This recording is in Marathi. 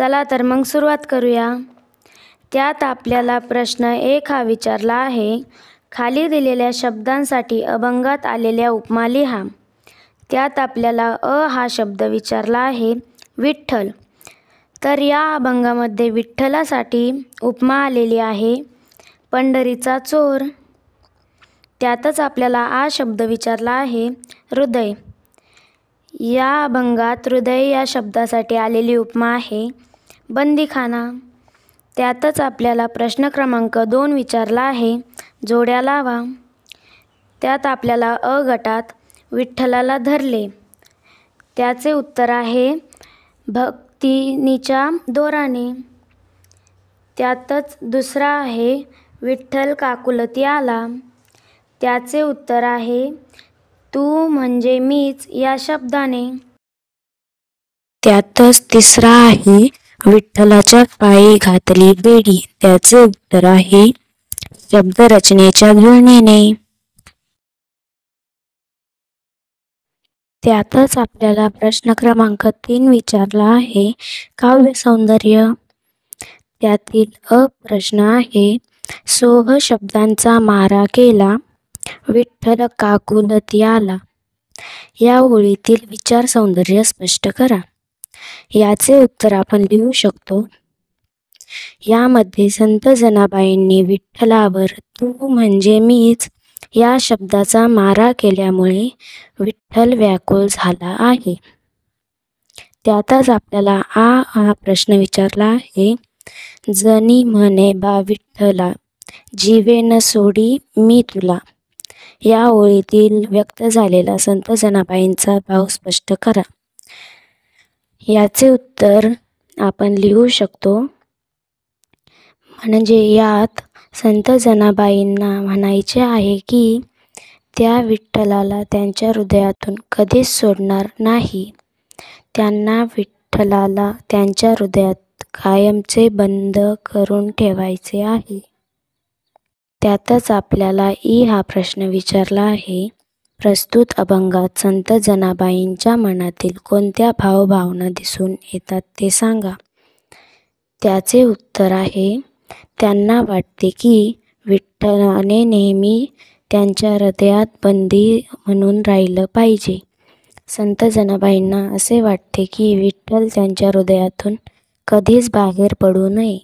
चला तर मग सुरुवात करूया। त्यात आपल्याला प्रश्न 1 हा विचारला आहे, खाली दिलेल्या शब्दांसाठी अभंगात आलेल्या उपमा लिहा। त्यात आपल्याला हा शब्द विचारला आहे विठ्ठल। तर या अभंगामध्ये विठ्ठलासाठी उपमा आलेली आहे पंढरीचा चोर। त्यातच आपल्याला शब्द विचारला आहे हृदय। या अभंगात हृदय या शब्दासाठी आलेली उपमा आहे बंदीखाना। त्यातच आपल्याला प्रश्न क्रमांक 2 विचारला आहे जोड्या लावा। त्यात आपल्याला गटात विठ्ठलाला धरले, त्याचे उत्तर आहे भक्तिनीच्या दोराने। त्यातच दुसरा आहे विठ्ठल काकुलती आला, त्याचे उत्तर आहे तू म्हणजे मीच या शब्दाने। त्यातच तिसरा आहे विठ्ठलाच्या पायी घातली बेडी, त्याचे उत्तर आहे शब्दरचनेच्या जुळणीने। त्यातच आपल्याला प्रश्न क्रमांक 3 विचारला आहे काव्य सौंदर्य। त्यातील प्रश्न आहे सोह शब्दांचा मारा केला, विठ्ठल काकुलती आला। या ओळीतील विचार सौंदर्य स्पष्ट करा। याचे उत्तर आपण लिहू शकतो। यामध्ये संत जनाबाईंनी विठ्ठलावर तू म्हणजे मीच या शब्दाचा मारा केल्यामुळे विठ्ठल व्याकुळ झाला आहे। त्यातच आपल्याला हा प्रश्न विचारला आहे जनी म्हणे बा विठ्ठला, जीवे न सोडी मी तुला। या ओळीतील व्यक्त झालेला संत जनाबाईंचा भाव स्पष्ट करा। याचे उत्तर आपण लिहू शकतो। म्हणजे यात संत जनाबाईंना म्हणायचे आहे की त्या विठ्ठलाला त्यांच्या हृदयातून कधीच सोडणार नाही। त्यांना विठ्ठलाला त्यांच्या हृदयात कायमचे बंद करून ठेवायचे आहे। त्यातच आपल्याला हा प्रश्न विचारला आहे प्रस्तुत अभंगात संत जनाबाईंच्या मनातील कोणत्या भावभावना दिसून येतात ते सांगा। त्याचे उत्तर आहे त्यांना वाटते की विठ्ठलाने नेहमी त्यांच्या हृदयात बंदी म्हणून राहिलं पाहिजे। संत जनाबाईंना असे वाटते की विठ्ठल त्यांच्या हृदयातून कधीच बाहेर पडू नये।